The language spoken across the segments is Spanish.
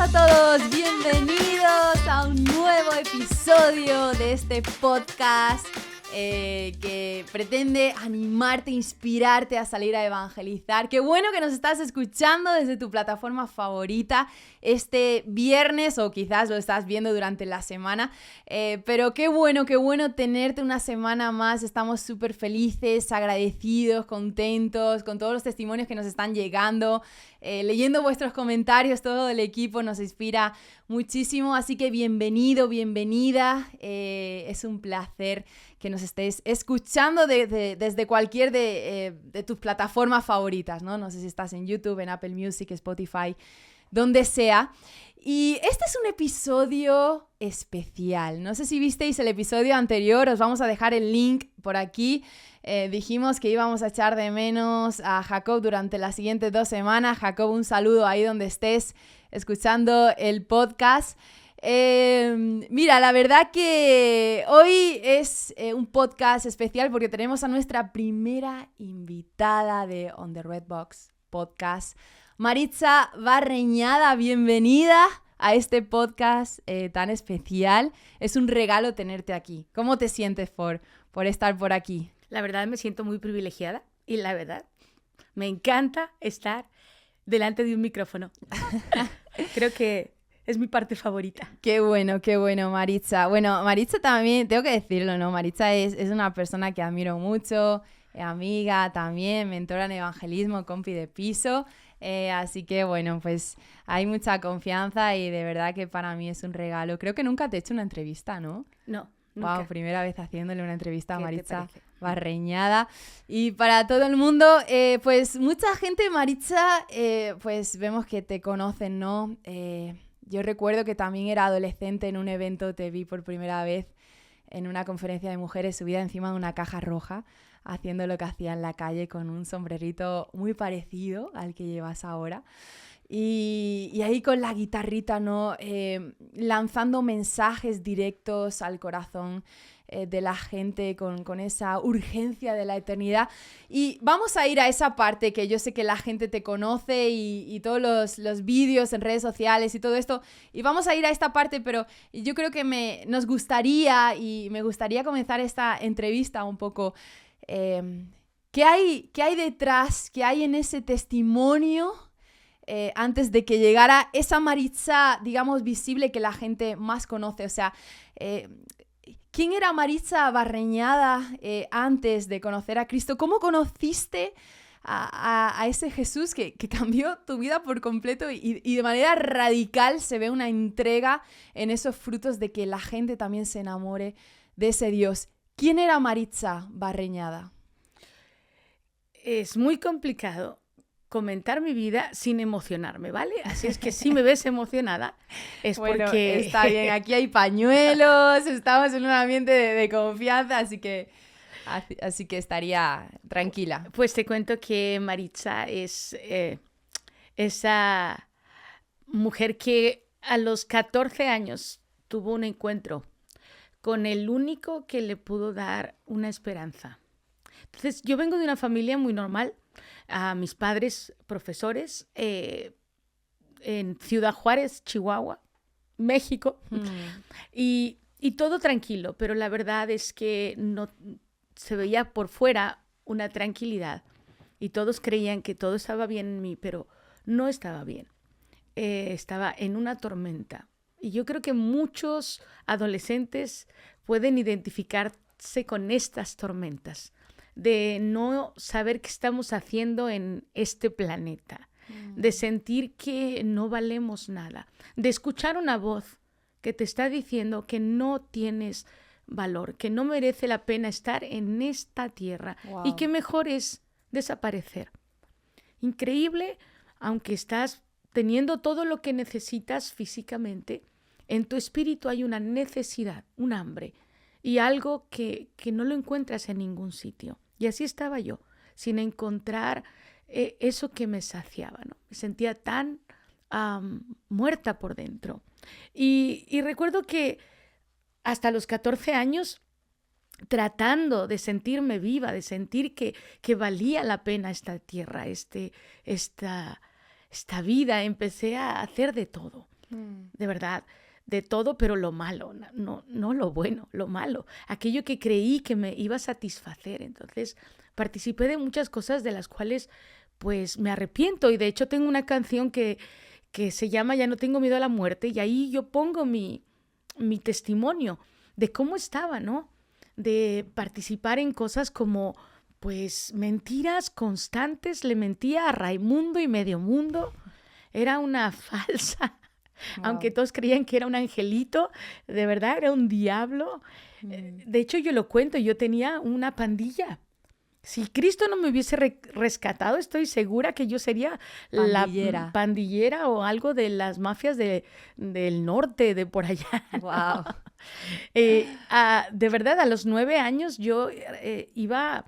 a todos, bienvenidos a un nuevo episodio de este podcast que pretende animarte, inspirarte a salir a evangelizar. Qué bueno que nos estás escuchando desde tu plataforma favorita este viernes, o quizás lo estás viendo durante la semana, pero qué bueno tenerte una semana más. Estamos súper felices, agradecidos, contentos con todos los testimonios que nos están llegando. Leyendo vuestros comentarios, todo el equipo nos inspira muchísimo, así que bienvenido, bienvenida. Es un placer que nos estés escuchando desde cualquier de tus plataformas favoritas, ¿no? No sé si estás en YouTube, en Apple Music, Spotify, donde sea. Y este es un episodio especial. No sé si visteis el episodio anterior, os vamos a dejar el link por aquí. Dijimos que íbamos a echar de menos a Jacob durante las siguientes 2 semanas. Jacob, un saludo ahí donde estés escuchando el podcast. Mira, la verdad que hoy es un podcast especial porque tenemos a nuestra primera invitada de On the Red Box Podcast, Maritza Barreñada. Bienvenida a este podcast tan especial. Es un regalo tenerte aquí. ¿Cómo te sientes por estar por aquí? La verdad me siento muy privilegiada y la verdad me encanta estar delante de un micrófono. Creo que es mi parte favorita. Qué bueno, Maritza. Bueno, Maritza también, tengo que decirlo, ¿no? Maritza es una persona que admiro mucho, amiga también, mentora en evangelismo, compi de piso. Así que, bueno, pues hay mucha confianza y de verdad que para mí es un regalo. Creo que nunca te he hecho una entrevista, ¿no? No, nunca. Wow, primera vez haciéndole una entrevista a Maritza Barreñada. Y para todo el mundo, pues mucha gente, Maritza, pues vemos que te conocen, ¿no? Yo recuerdo que también era adolescente en un evento, te vi por primera vez en una conferencia de mujeres subida encima de una caja roja, haciendo lo que hacía en la calle con un sombrerito muy parecido al que llevas ahora. Y ahí con la guitarrita, ¿no? Lanzando mensajes directos al corazón de la gente con esa urgencia de la eternidad. Y vamos a ir a esa parte que yo sé que la gente te conoce y todos los vídeos en redes sociales y todo esto. Y vamos a ir a esta parte, pero yo creo que me gustaría comenzar esta entrevista un poco. ¿Qué hay detrás? ¿Qué hay en ese testimonio? Antes de que llegara esa Maritza, digamos, visible que la gente más conoce. O sea, ¿quién era Maritza Barreñada antes de conocer a Cristo? ¿Cómo conociste a ese Jesús que cambió tu vida por completo y de manera radical se ve una entrega en esos frutos de que la gente también se enamore de ese Dios? ¿Quién era Maritza Barreñada? Es muy complicado comentar mi vida sin emocionarme, ¿vale? Así es que si me ves emocionada es bueno, porque... está bien, aquí hay pañuelos, estamos en un ambiente de confianza, así que estaría tranquila. Pues te cuento que Maritza es esa mujer que a los 14 años tuvo un encuentro con el único que le pudo dar una esperanza. Entonces, yo vengo de una familia muy normal. Mis padres, profesores, en Ciudad Juárez, Chihuahua, México, y todo tranquilo, pero la verdad es que no se veía por fuera una tranquilidad y todos creían que todo estaba bien en mí, pero no estaba bien. Estaba en una tormenta. Y yo creo que muchos adolescentes pueden identificarse con estas tormentas, de no saber qué estamos haciendo en este planeta, de sentir que no valemos nada, de escuchar una voz que te está diciendo que no tienes valor, que no merece la pena estar en esta tierra y que mejor es desaparecer. Increíble, aunque estás teniendo todo lo que necesitas físicamente, en tu espíritu hay una necesidad, un hambre y algo que no lo encuentras en ningún sitio. Y así estaba yo, sin encontrar eso que me saciaba, ¿no? Me sentía tan muerta por dentro. Y recuerdo que hasta los 14 años, tratando de sentirme viva, de sentir que valía la pena esta tierra, esta vida, empecé a hacer de todo. de verdad, de todo, pero lo malo, no lo bueno, lo malo, aquello que creí que me iba a satisfacer. Entonces, participé de muchas cosas de las cuales, pues, me arrepiento. Y de hecho tengo una canción que se llama Ya no tengo miedo a la muerte, y ahí yo pongo mi testimonio de cómo estaba, ¿no? De participar en cosas como, pues, mentiras constantes. Le mentía a Raimundo y medio mundo. Era una falsa, Wow. aunque todos creían que era un angelito, de verdad era un diablo. De hecho, yo lo cuento, yo tenía una pandilla. Si Cristo no me hubiese rescatado, estoy segura que yo sería Pandillera. la pandillera o algo de las mafias del norte, de por allá. Wow. De verdad, a los 9 años yo iba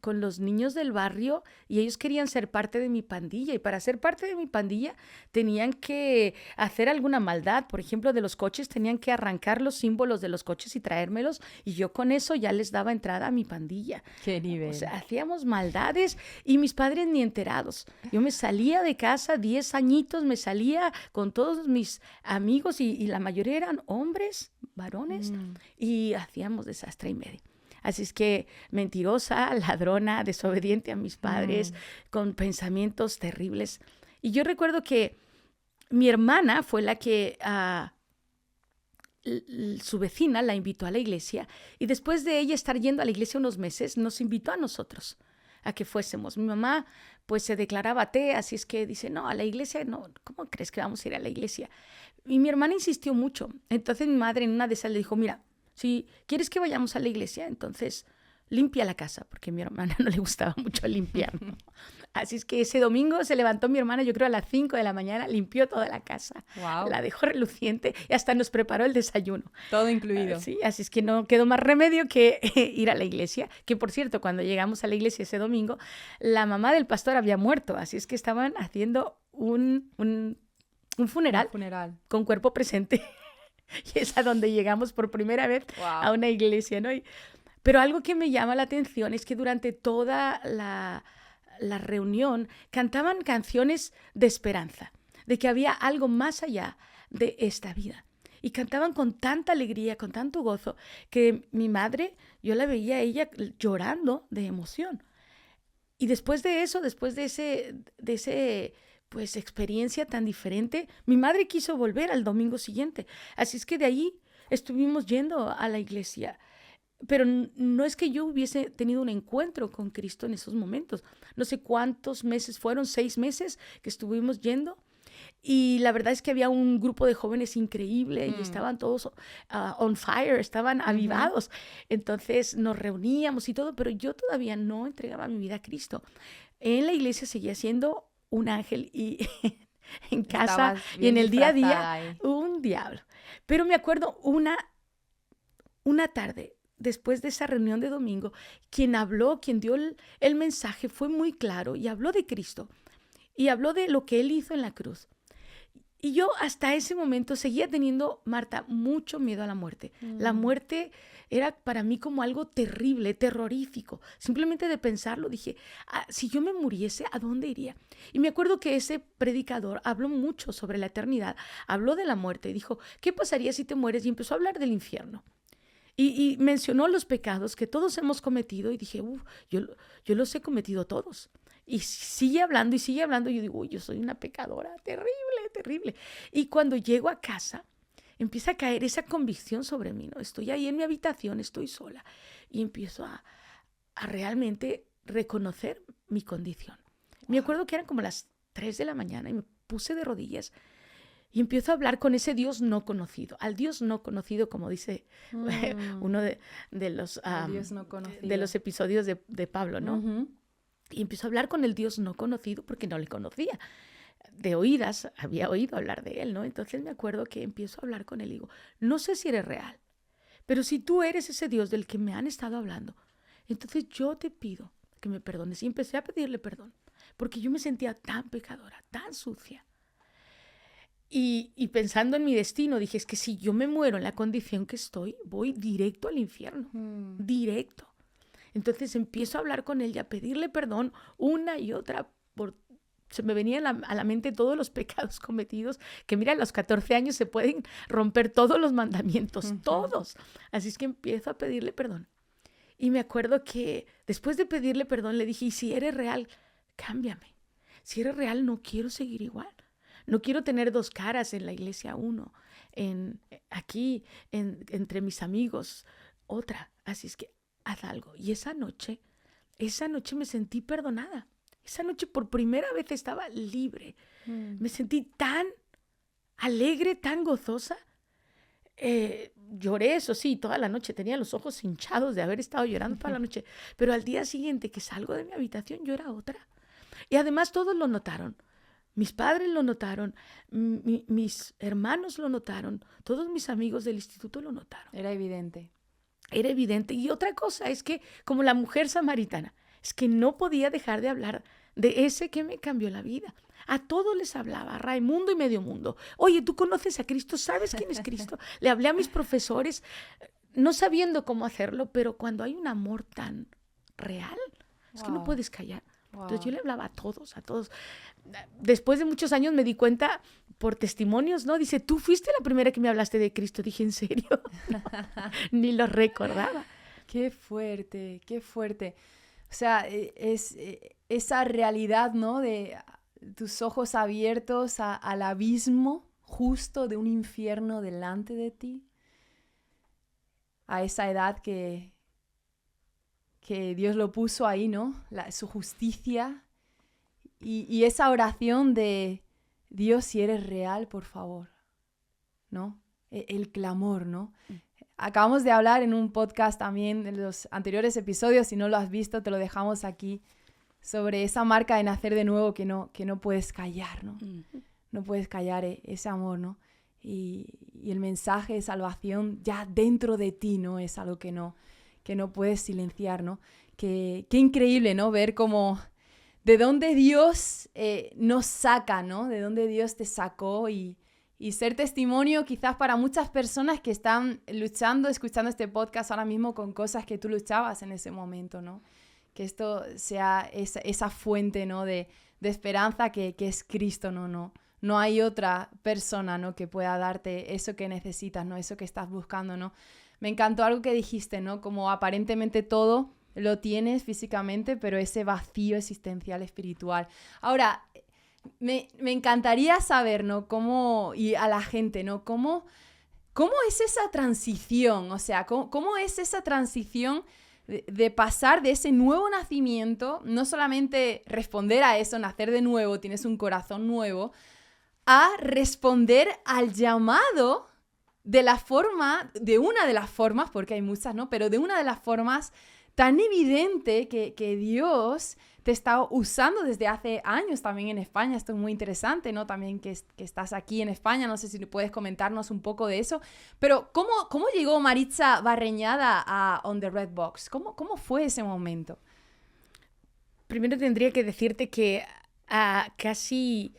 con los niños del barrio y ellos querían ser parte de mi pandilla. Y para ser parte de mi pandilla tenían que hacer alguna maldad. Por ejemplo, de los coches tenían que arrancar los símbolos de los coches y traérmelos. Y yo con eso ya les daba entrada a mi pandilla. Qué nivel. O sea, hacíamos maldades y mis padres ni enterados. Yo me salía de casa, 10 añitos, me salía con todos mis amigos y la mayoría eran hombres, varones, y hacíamos desastre y medio. Así es que mentirosa, ladrona, desobediente a mis padres, con pensamientos terribles. Y yo recuerdo que mi hermana fue la que su vecina la invitó a la iglesia, y después de ella estar yendo a la iglesia unos meses, nos invitó a nosotros a que fuésemos. Mi mamá pues se declaraba atea, así es que dice, no, a la iglesia no, ¿cómo crees que vamos a ir a la iglesia? Y mi hermana insistió mucho. Entonces mi madre en una de esas le dijo, mira, si quieres que vayamos a la iglesia, entonces limpia la casa, porque a mi hermana no le gustaba mucho limpiar, ¿no? Así es que ese domingo se levantó mi hermana, yo creo a las 5 de la mañana, limpió toda la casa, Wow. la dejó reluciente y hasta nos preparó el desayuno. Todo incluido. Sí, así es que no quedó más remedio que ir a la iglesia, que por cierto, cuando llegamos a la iglesia ese domingo, la mamá del pastor había muerto, así es que estaban haciendo un funeral, con cuerpo presente. Y es a donde llegamos por primera vez a una iglesia, ¿no? Pero algo que me llama la atención es que durante toda la reunión cantaban canciones de esperanza, de que había algo más allá de esta vida. Y cantaban con tanta alegría, con tanto gozo, que mi madre, yo la veía a ella llorando de emoción. Y después de eso, después de ese pues experiencia tan diferente, mi madre quiso volver al domingo siguiente. Así es que de ahí estuvimos yendo a la iglesia. Pero no es que yo hubiese tenido un encuentro con Cristo en esos momentos. No sé cuántos meses fueron, 6 meses que estuvimos yendo. Y la verdad es que había un grupo de jóvenes increíble y estaban todos on fire, estaban avivados. Entonces nos reuníamos y todo, pero yo todavía no entregaba mi vida a Cristo. En la iglesia seguía siendo un ángel y en casa y en el día a día un diablo. Pero me acuerdo una tarde, después de esa reunión de domingo, quien dio el mensaje fue muy claro y habló de Cristo y habló de lo que Él hizo en la cruz. Y yo hasta ese momento seguía teniendo, Marta, mucho miedo a la muerte. La muerte era para mí como algo terrible, terrorífico. Simplemente de pensarlo dije, si yo me muriese, ¿a dónde iría? Y me acuerdo que ese predicador habló mucho sobre la eternidad, habló de la muerte y dijo, ¿qué pasaría si te mueres? Y empezó a hablar del infierno. Y mencionó los pecados que todos hemos cometido y dije, yo los he cometido todos. Y sigue hablando, y yo digo, yo soy una pecadora terrible, terrible. Y cuando llego a casa, empieza a caer esa convicción sobre mí, ¿no? Estoy ahí en mi habitación, estoy sola, y empiezo a realmente reconocer mi condición. Me acuerdo que eran como las 3 de la mañana y me puse de rodillas y empiezo a hablar con ese Dios no conocido, al Dios no conocido, como dice uno de los episodios de Pablo, ¿no? Y empiezo a hablar con el Dios no conocido porque no le conocía. De oídas había oído hablar de él, ¿no? Entonces me acuerdo que empiezo a hablar con él y digo, no sé si eres real, pero si tú eres ese Dios del que me han estado hablando, entonces yo te pido que me perdones. Y empecé a pedirle perdón, porque yo me sentía tan pecadora, tan sucia. Y pensando en mi destino, dije, es que si yo me muero en la condición que estoy, voy directo al infierno, directo. Entonces empiezo a hablar con él y a pedirle perdón una y otra por se me venían a la mente todos los pecados cometidos, que mira, a los 14 años se pueden romper todos los mandamientos, todos. Así es que empiezo a pedirle perdón. Y me acuerdo que después de pedirle perdón le dije, y si eres real, cámbiame. Si eres real, no quiero seguir igual. No quiero tener dos caras en la iglesia, uno, aquí, entre mis amigos, otra. Así es que haz algo. Y esa noche me sentí perdonada. Esa noche por primera vez estaba libre. Me sentí tan alegre, tan gozosa. Lloré, eso sí, toda la noche. Tenía los ojos hinchados de haber estado llorando toda la noche. Pero al día siguiente que salgo de mi habitación, yo era otra. Y además todos lo notaron. Mis padres lo notaron, mis hermanos lo notaron, todos mis amigos del instituto lo notaron. Era evidente. Era evidente. Y otra cosa es que, como la mujer samaritana, es que no podía dejar de hablar de ese que me cambió la vida. A todos les hablaba, a Raimundo y medio mundo. Oye, ¿tú conoces a Cristo? ¿Sabes quién es Cristo? Le hablé a mis profesores, no sabiendo cómo hacerlo, pero cuando hay un amor tan real, es que no puedes callar. Entonces yo le hablaba a todos, a todos. Después de muchos años me di cuenta por testimonios, ¿no? Dice, tú fuiste la primera que me hablaste de Cristo. Dije, ¿en serio? No, ni lo recordaba. Qué fuerte, qué fuerte. O sea, es esa realidad, ¿no? De tus ojos abiertos al abismo justo de un infierno delante de ti. A esa edad que Dios lo puso ahí, ¿no? Su justicia y esa oración de Dios, si eres real, por favor, ¿no? El clamor, ¿no? Acabamos de hablar en un podcast también en los anteriores episodios, si no lo has visto, te lo dejamos aquí, sobre esa marca de nacer de nuevo que no puedes callar, ¿no? No puedes callar ese amor, ¿no? Y el mensaje de salvación ya dentro de ti, ¿no? Es algo que no puedes silenciar, ¿no? Qué increíble, ¿no? Ver cómo, de dónde Dios nos saca, ¿no? De dónde Dios te sacó y ser testimonio quizás para muchas personas que están luchando, escuchando este podcast ahora mismo con cosas que tú luchabas en ese momento, ¿no? Que esto sea esa fuente, ¿no? de esperanza que es Cristo, ¿no? No hay otra persona, ¿no? Que pueda darte eso que necesitas, ¿no? Eso que estás buscando, ¿no? Me encantó algo que dijiste, ¿no? Como aparentemente todo lo tienes físicamente, pero ese vacío existencial espiritual. Ahora, me encantaría saber, ¿no? Cómo, y a la gente, ¿no? ¿Cómo es esa transición? O sea, ¿cómo es esa transición de pasar de ese nuevo nacimiento, no solamente responder a eso, nacer de nuevo, tienes un corazón nuevo, a responder al llamado de una de las formas, porque hay muchas, ¿no? Pero de una de las formas tan evidente que Dios te está usando desde hace años también en España. Esto es muy interesante, ¿no? También que estás aquí en España, no sé si puedes comentarnos un poco de eso. Pero, ¿cómo llegó Maritza Barreñada a On the Red Box? ¿Cómo fue ese momento? Primero tendría que decirte que casi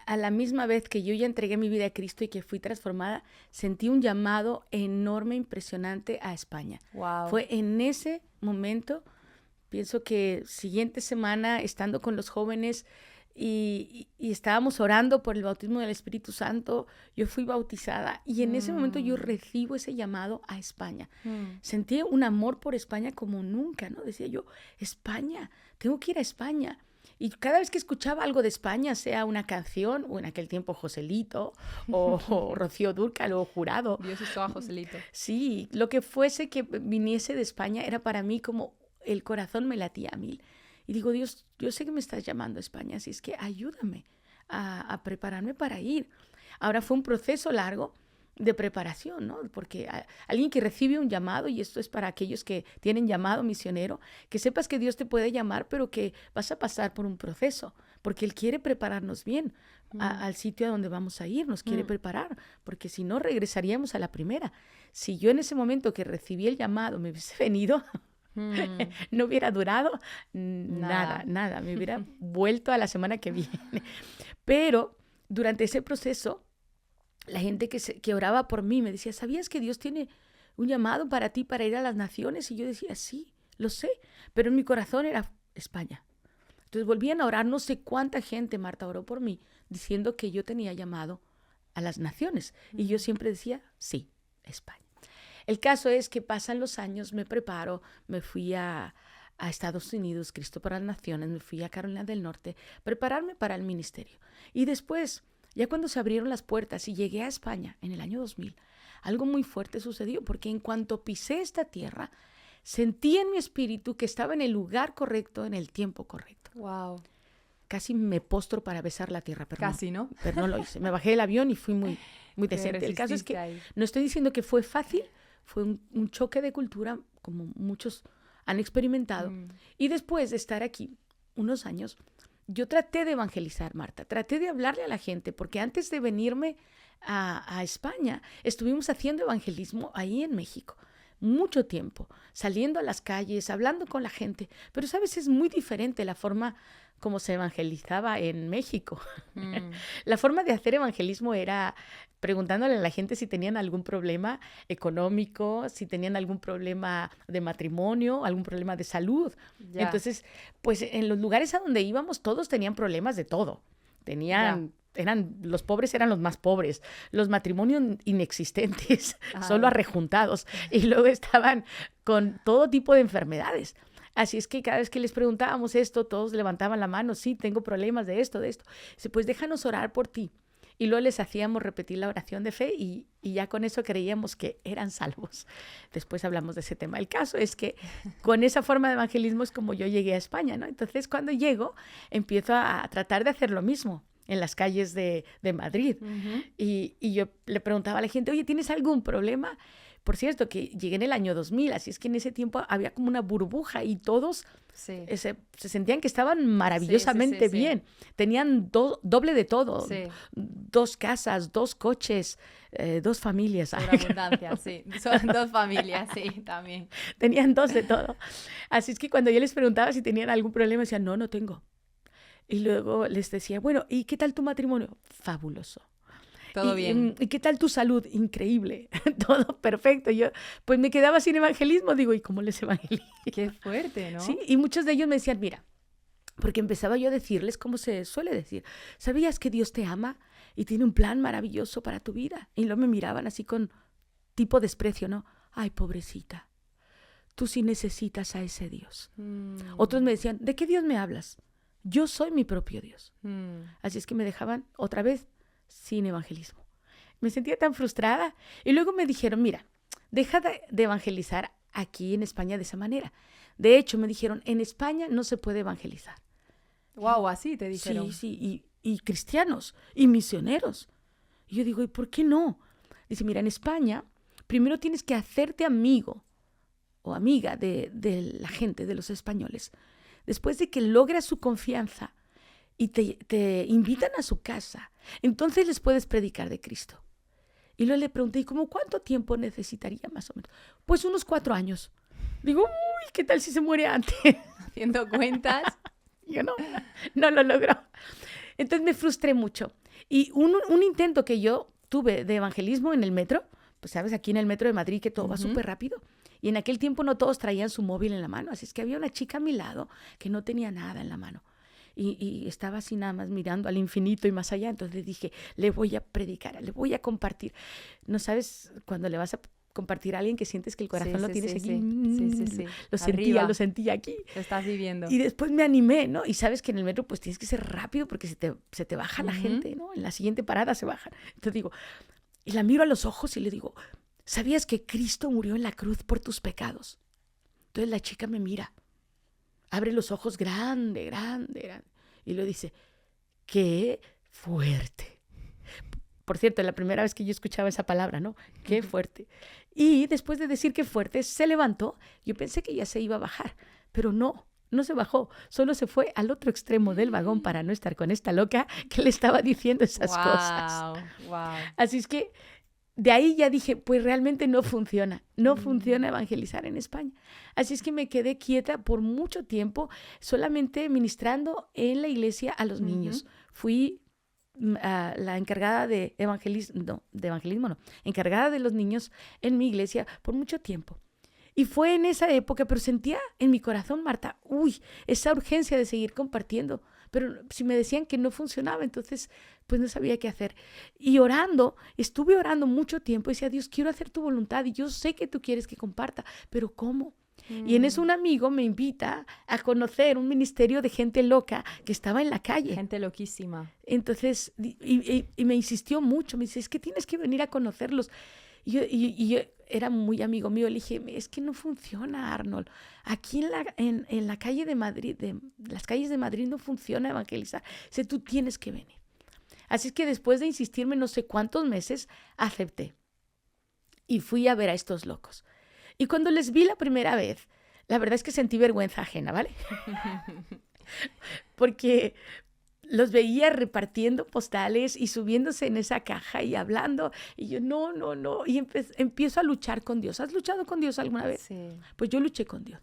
a la misma vez que yo ya entregué mi vida a Cristo y que fui transformada, sentí un llamado enorme, impresionante a España. Wow. Fue en ese momento, pienso que siguiente semana, estando con los jóvenes y estábamos orando por el bautismo del Espíritu Santo, yo fui bautizada y en ese momento yo recibo ese llamado a España. Sentí un amor por España como nunca, ¿no? Decía yo, España, tengo que ir a España. Y cada vez que escuchaba algo de España, sea una canción, o en aquel tiempo Joselito, o Rocío Dúrcal, o Jurado. Dios usó a Joselito. Sí, lo que fuese que viniese de España era para mí como el corazón me latía a 1000. Y digo, Dios, yo sé que me estás llamando a España, así es que ayúdame a prepararme para ir. Ahora fue un proceso largo de preparación, ¿no? Porque alguien que recibe un llamado, y esto es para aquellos que tienen llamado misionero, que sepas que Dios te puede llamar, pero que vas a pasar por un proceso, porque Él quiere prepararnos bien al sitio a donde vamos a ir, nos quiere preparar, porque si no regresaríamos a la primera. Si yo en ese momento que recibí el llamado me hubiese venido, no hubiera durado nada, me hubiera vuelto a la semana que viene. Pero durante ese proceso, la gente que oraba por mí me decía, ¿sabías que Dios tiene un llamado para ti para ir a las naciones? Y yo decía, sí, lo sé, pero en mi corazón era España. Entonces volvían a orar, no sé cuánta gente, Marta, oró por mí, diciendo que yo tenía llamado a las naciones. Y yo siempre decía, sí, España. El caso es que pasan los años, me preparo, me fui a Estados Unidos, Cristo para las Naciones, me fui a Carolina del Norte, prepararme para el ministerio. Y después, ya cuando se abrieron las puertas y llegué a España en el año 2000, algo muy fuerte sucedió, porque en cuanto pisé esta tierra, sentí en mi espíritu que estaba en el lugar correcto, en el tiempo correcto. Wow. Casi me postro para besar la tierra, pero Casi, ¿no? Pero no lo hice. Me bajé del avión y fui muy decente. El caso es que no estoy diciendo que fue fácil, fue un choque de cultura, como muchos han experimentado. Y después de estar aquí unos años, yo traté de evangelizar, Marta. Traté de hablarle a la gente, porque antes de venirme a España, estuvimos haciendo evangelismo ahí en México. Mucho tiempo, saliendo a las calles, hablando con la gente. Pero, ¿sabes? Es muy diferente la forma como se evangelizaba en México. La forma de hacer evangelismo era preguntándole a la gente si tenían algún problema económico, si tenían algún problema de matrimonio, algún problema de salud. Ya. Entonces, pues en los lugares a donde íbamos todos tenían problemas de todo. Los pobres eran los más pobres, los matrimonios inexistentes, solo arrejuntados, y luego estaban con todo tipo de enfermedades. Así es que cada vez que les preguntábamos esto, todos levantaban la mano, sí, tengo problemas de esto. Dice, pues déjanos orar por ti. Y luego les hacíamos repetir la oración de fe y ya con eso creíamos que eran salvos. Después hablamos de ese tema. El caso es que con esa forma de evangelismo es como yo llegué a España, ¿no? Entonces cuando llego empiezo a tratar de hacer lo mismo en las calles de Madrid. Y yo le preguntaba a la gente, oye, ¿tienes algún problema? Por cierto, que llegué en el año 2000, así es que en ese tiempo había como una burbuja y todos se sentían que estaban maravillosamente bien. Tenían doble de todo, 2 casas, 2 coches, 2 familias. Por abundancia, sí. Son 2 familias, sí, también. Tenían 2 de todo. Así es que cuando yo les preguntaba si tenían algún problema, decían, no tengo. Y luego les decía, bueno, ¿y qué tal tu matrimonio? Fabuloso. Todo bien. ¿Y qué tal tu salud? Increíble. Todo perfecto. Yo pues me quedaba sin evangelismo. Digo, ¿y cómo les evangelizo? Qué fuerte, ¿no? Sí, y muchos de ellos me decían, mira, porque empezaba yo a decirles como se suele decir, ¿sabías que Dios te ama y tiene un plan maravilloso para tu vida? Y luego me miraban así con tipo desprecio, ¿no? Ay, pobrecita, tú sí necesitas a ese Dios. Otros me decían, ¿de qué Dios me hablas? Yo soy mi propio Dios. Así es que me dejaban otra vez sin evangelismo. Me sentía tan frustrada. Y luego me dijeron, mira, deja de evangelizar aquí en España de esa manera. De hecho, me dijeron, en España no se puede evangelizar. Wow, así te dijeron. Sí, y cristianos, y misioneros. Y yo digo, ¿y por qué no? Dice, mira, en España, primero tienes que hacerte amigo o amiga de la gente, de los españoles. Después de que logras su confianza y te invitan a su casa, entonces les puedes predicar de Cristo. Y luego le pregunté, ¿y cómo cuánto tiempo necesitaría más o menos? Pues unos 4 años. Digo, uy, ¿qué tal si se muere antes? Haciendo cuentas. Yo no lo logró. Entonces me frustré mucho. Y un intento que yo tuve de evangelismo en el metro, pues sabes, aquí en el metro de Madrid que todo va súper rápido. Y en aquel tiempo no todos traían su móvil en la mano. Así es que había una chica a mi lado que no tenía nada en la mano. Y estaba así nada más mirando al infinito y más allá. Entonces dije, le voy a predicar, le voy a compartir. ¿No sabes cuando le vas a compartir a alguien que sientes que el corazón lo tienes aquí? Sí. Lo sentía aquí. Lo estás viviendo. Y después me animé, ¿no? Y sabes que en el metro pues tienes que ser rápido porque se te baja la gente, ¿no? En la siguiente parada se baja. Entonces digo, y la miro a los ojos y le digo, ¿sabías que Cristo murió en la cruz por tus pecados? Entonces la chica me mira, abre los ojos grande. Y lo dice, ¡qué fuerte! Por cierto, la primera vez que yo escuchaba esa palabra, ¿no? ¡Qué fuerte! Y después de decir qué fuerte, se levantó. Yo pensé que ya se iba a bajar, pero no se bajó. Solo se fue al otro extremo del vagón para no estar con esta loca que le estaba diciendo esas cosas. Wow. Así es que de ahí ya dije, pues realmente no funciona evangelizar en España. Así es que me quedé quieta por mucho tiempo, solamente ministrando en la iglesia a los niños. Fui la encargada de evangelismo, encargada de los niños en mi iglesia por mucho tiempo. Y fue en esa época, pero sentía en mi corazón, Marta, esa urgencia de seguir compartiendo. Pero si me decían que no funcionaba, entonces pues no sabía qué hacer. Y estuve orando mucho tiempo y decía, Dios, quiero hacer tu voluntad y yo sé que tú quieres que comparta, pero ¿cómo? Y en eso un amigo me invita a conocer un ministerio de gente loca que estaba en la calle. Gente loquísima. Entonces, y me insistió mucho, me dice, es que tienes que venir a conocerlos. Y yo era muy amigo mío, le dije, es que no funciona, Arnold. Aquí en la calle de Madrid, las calles de Madrid no funciona evangelizar. Dice, tú tienes que venir. Así es que después de insistirme no sé cuántos meses, acepté. Y fui a ver a estos locos. Y cuando les vi la primera vez, la verdad es que sentí vergüenza ajena, ¿vale? Porque los veía repartiendo postales y subiéndose en esa caja y hablando. Y yo, no. Y empiezo a luchar con Dios. ¿Has luchado con Dios alguna vez? Sí. Pues yo luché con Dios.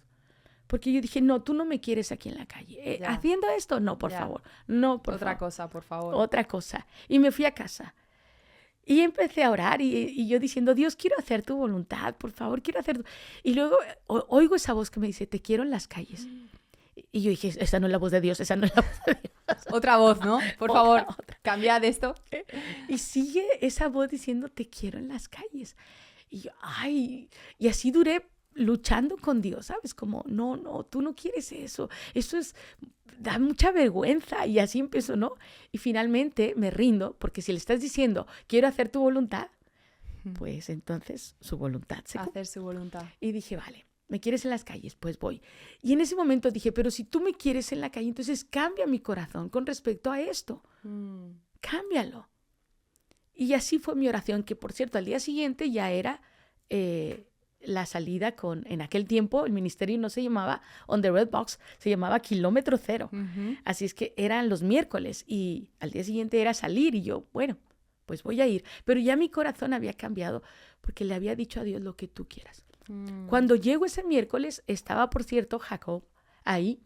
Porque yo dije, no, tú no me quieres aquí en la calle. ¿Haciendo esto? No, por favor. No, por favor. Otra cosa, por favor. Otra cosa. Y me fui a casa. Y empecé a orar y yo diciendo, Dios, quiero hacer tu voluntad, por favor, quiero hacer... Y luego oigo esa voz que me dice, te quiero en las calles. Y yo dije, esa no es la voz de Dios, esa no es la voz de Dios. Otra voz, ¿no? Por favor, otra. Cambia de esto. Y sigue esa voz diciendo, te quiero en las calles. Y yo, y así duré luchando con Dios, ¿sabes? Como, no, tú no quieres eso. Eso da mucha vergüenza. Y así empezó, ¿no? Y finalmente me rindo, porque si le estás diciendo, quiero hacer tu voluntad, pues entonces su voluntad se cumple. Hacer su voluntad. Y dije, vale, ¿me quieres en las calles? Pues voy. Y en ese momento dije, pero si tú me quieres en la calle, entonces cambia mi corazón con respecto a esto. Cámbialo. Y así fue mi oración, que por cierto, al día siguiente ya era la salida en aquel tiempo, el ministerio no se llamaba On the Red Box, se llamaba Kilómetro Cero. Así es que eran los miércoles y al día siguiente era salir y yo, bueno, pues voy a ir. Pero ya mi corazón había cambiado porque le había dicho a Dios lo que tú quieras. Cuando llego ese miércoles, estaba, por cierto, Jacob ahí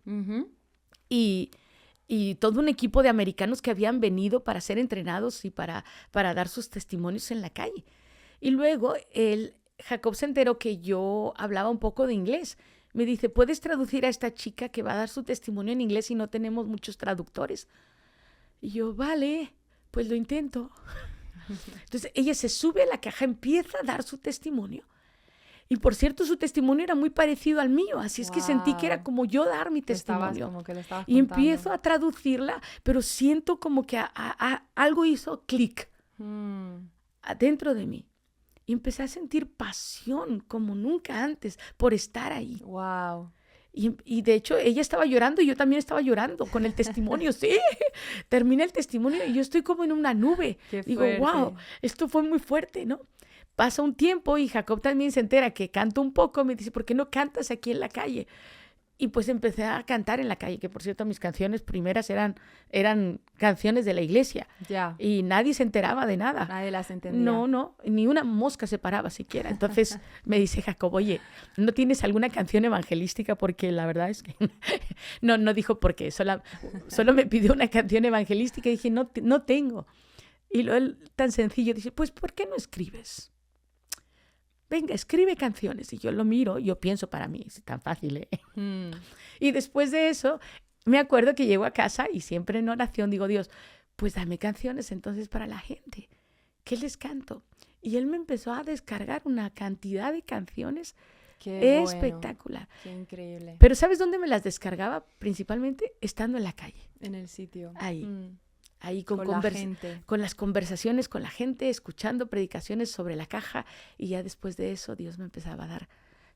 y todo un equipo de americanos que habían venido para ser entrenados y para dar sus testimonios en la calle. Y luego Jacob se enteró que yo hablaba un poco de inglés. Me dice, ¿puedes traducir a esta chica que va a dar su testimonio en inglés y no tenemos muchos traductores? Y yo, vale, pues lo intento. Entonces ella se sube a la caja, empieza a dar su testimonio. Y por cierto, su testimonio era muy parecido al mío, así es que sentí que era como yo dar mi testimonio. Como que lo estabas y contando. empiezo a traducirla, pero siento como que algo hizo clic adentro de mí. Y empecé a sentir pasión como nunca antes por estar ahí. Wow. Y de hecho, ella estaba llorando y yo también estaba llorando con el testimonio. Sí, terminé el testimonio y yo estoy como en una nube. Qué Digo, fuerte. wow, esto fue muy fuerte, ¿no? Pasa un tiempo y Jacob también se entera que canto un poco. Me dice, ¿por qué no cantas aquí en la calle? Y pues empecé a cantar en la calle, que por cierto mis canciones primeras eran canciones de la iglesia. Ya. Y nadie se enteraba de nada. Nadie las entendía. No, ni una mosca se paraba siquiera. Entonces me dice Jacob, oye, ¿no tienes alguna canción evangelística? Porque la verdad es que no dijo por qué, solo me pidió una canción evangelística y dije, no tengo. Y luego él, tan sencillo, dice, pues ¿por qué no escribes? Venga, escribe canciones. Y yo lo miro, yo pienso para mí, es tan fácil, ¿eh? Y después de eso, me acuerdo que llego a casa y siempre en oración digo, Dios, pues dame canciones entonces para la gente. ¿Qué les canto? Y él me empezó a descargar una cantidad de canciones espectacular. Qué increíble. Pero ¿sabes dónde me las descargaba? Principalmente estando en la calle. En el sitio. Ahí con la gente. Con las conversaciones con la gente, escuchando predicaciones sobre la caja. Y ya después de eso Dios me empezaba a dar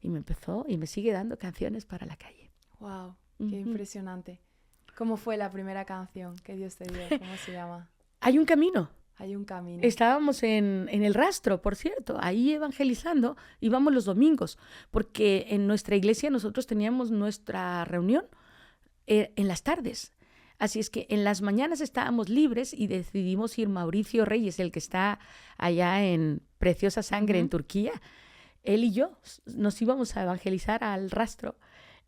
y me sigue dando canciones para la calle. Wow, qué impresionante. ¿Cómo fue la primera canción que Dios te dio? ¿Cómo se llama? Hay un camino. Hay un camino. Estábamos en el Rastro, por cierto, ahí evangelizando, íbamos los domingos, porque en nuestra iglesia nosotros teníamos nuestra reunión en las tardes. Así es que en las mañanas estábamos libres y decidimos ir. Mauricio Reyes, el que está allá en Preciosa Sangre en Turquía, él y yo nos íbamos a evangelizar al Rastro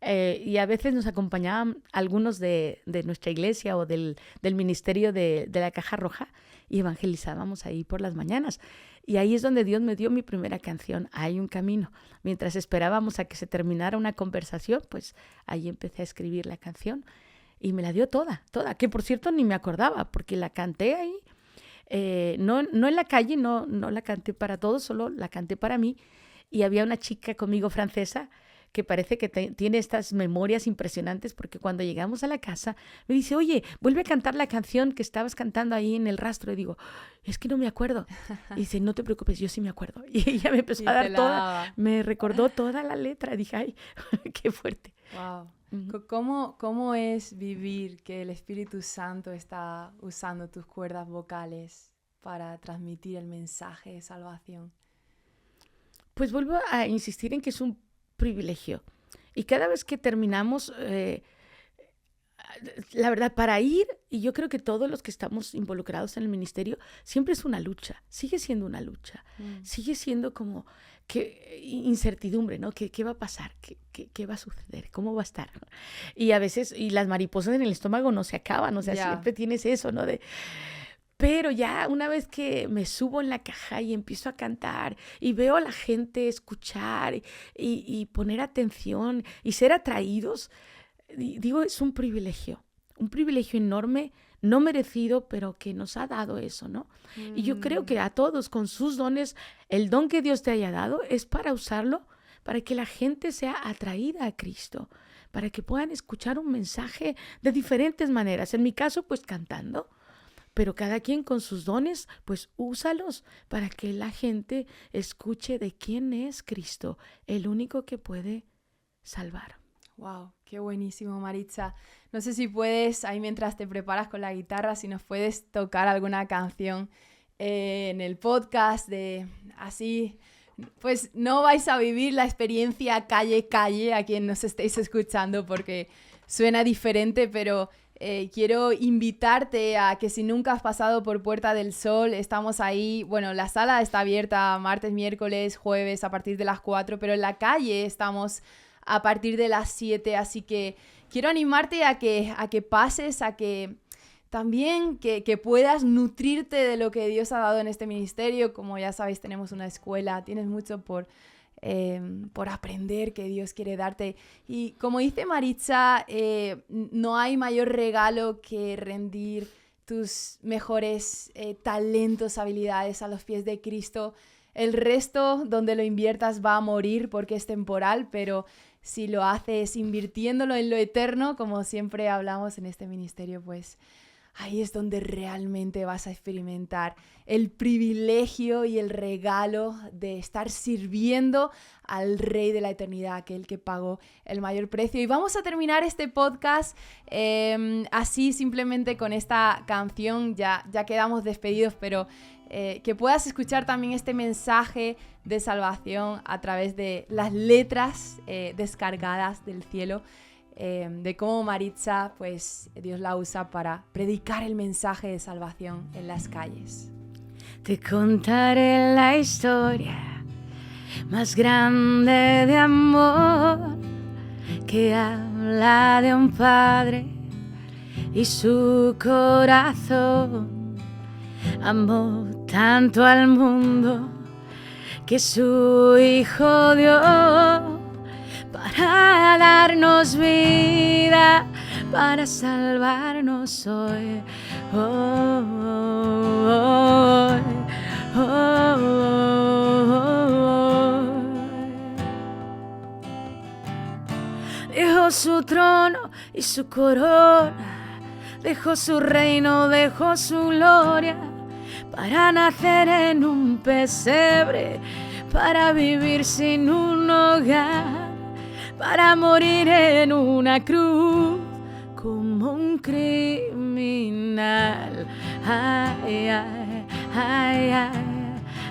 y a veces nos acompañaban algunos de nuestra iglesia o del ministerio de la Caja Roja y evangelizábamos ahí por las mañanas. Y ahí es donde Dios me dio mi primera canción, Hay un camino. Mientras esperábamos a que se terminara una conversación, pues ahí empecé a escribir la canción y me la dio toda, que por cierto ni me acordaba porque la canté ahí, no en la calle, no la canté para todos, solo la canté para mí. Y había una chica conmigo francesa que parece que tiene estas memorias impresionantes porque cuando llegamos a la casa me dice, oye, vuelve a cantar la canción que estabas cantando ahí en el rastro. Y digo, es que no me acuerdo. Y dice, no te preocupes, yo sí me acuerdo. Y ella me empezó a dar toda, me recordó toda la letra. Dije, ay, qué fuerte. Wow. Uh-huh. ¿Cómo es vivir que el Espíritu Santo está usando tus cuerdas vocales para transmitir el mensaje de salvación? Pues vuelvo a insistir en que es un privilegio. Y cada vez que terminamos, la verdad, para ir, y yo creo que todos los que estamos involucrados en el ministerio, siempre es una lucha, sigue siendo una lucha, sigue siendo como que incertidumbre, ¿no? ¿Qué va a pasar? ¿Qué va a suceder? ¿Cómo va a estar? Y a veces, y las mariposas en el estómago no se acaban, o sea, siempre tienes eso, ¿no? Pero ya una vez que me subo en la caja y empiezo a cantar y veo a la gente escuchar y poner atención y ser atraídos, digo, es un privilegio enorme, no merecido, pero que nos ha dado eso, ¿no? Y yo creo que a todos, con sus dones, el don que Dios te haya dado es para usarlo, para que la gente sea atraída a Cristo, para que puedan escuchar un mensaje de diferentes maneras. En mi caso, pues cantando. Pero cada quien con sus dones, pues úsalos para que la gente escuche de quién es Cristo, el único que puede salvar. Wow, qué buenísimo, Maritza. No sé si puedes, ahí mientras te preparas con la guitarra, si nos puedes tocar alguna canción en el podcast de así, pues no vais a vivir la experiencia calle a quien nos estéis escuchando porque suena diferente, pero quiero invitarte a que si nunca has pasado por Puerta del Sol, estamos ahí, bueno, la sala está abierta martes, miércoles, jueves a partir de las 4, pero en la calle estamos a partir de las 7, así que quiero animarte a que pases, a que también que puedas nutrirte de lo que Dios ha dado en este ministerio. Como ya sabéis, tenemos una escuela, tienes mucho por aprender que Dios quiere darte. Y como dice Maritza, no hay mayor regalo que rendir tus mejores talentos, habilidades a los pies de Cristo. El resto, donde lo inviertas, va a morir porque es temporal, pero si lo haces invirtiéndolo en lo eterno, como siempre hablamos en este ministerio, pues ahí es donde realmente vas a experimentar el privilegio y el regalo de estar sirviendo al Rey de la Eternidad, aquel que pagó el mayor precio. Y vamos a terminar este podcast así, simplemente con esta canción. Ya quedamos despedidos, pero que puedas escuchar también este mensaje de salvación a través de las letras descargadas del cielo. De cómo Maritza, pues Dios la usa para predicar el mensaje de salvación en las calles. Te contaré la historia más grande de amor que habla de un padre y su corazón. Amó tanto al mundo que su hijo dio para darnos vida, para salvarnos hoy, hoy. Dejó su trono y su corona, dejó su reino, dejó su gloria, para nacer en un pesebre, para vivir sin un hogar, para morir en una cruz como un criminal. Ay, ay, ay, ay,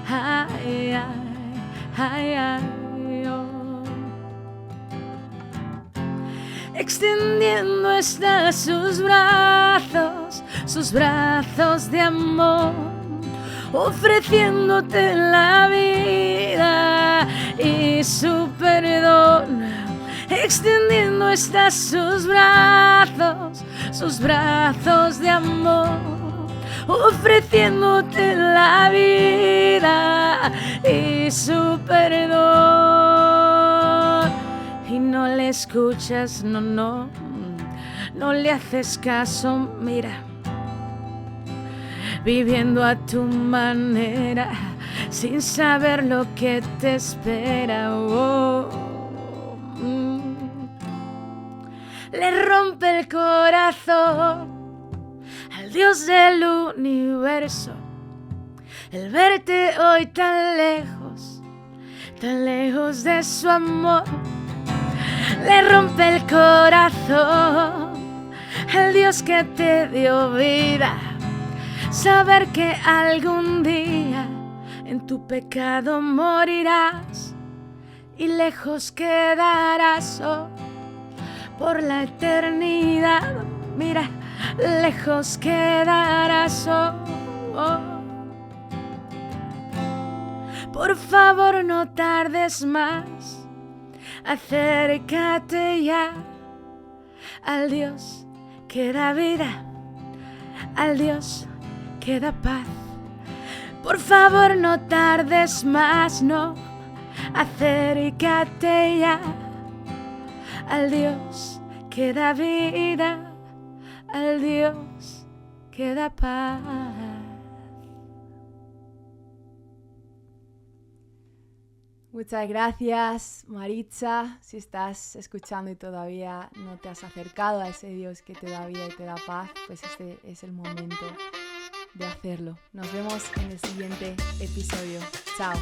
ay, ay, ay, oh. Extendiendo hasta sus brazos de amor, ofreciéndote la vida y su perdón, extendiendo estás sus brazos de amor, ofreciéndote la vida y su perdón. Y no le escuchas, no le haces caso, mira, viviendo a tu manera, sin saber lo que te espera. Le rompe el corazón al Dios del universo el verte hoy tan lejos de su amor. Le rompe el corazón al Dios que te dio vida, saber que algún día en tu pecado morirás y lejos quedarás por la eternidad. Mira, lejos quedarás Por favor, no tardes más, acércate ya al Dios que da vida, al Dios que da paz. Por favor, no tardes más, no, acércate ya al Dios que da vida, al Dios que da paz. Muchas gracias, Maritza. Si estás escuchando y todavía no te has acercado a ese Dios que te da vida y te da paz, pues este es el momento de hacerlo. Nos vemos en el siguiente episodio. Chao.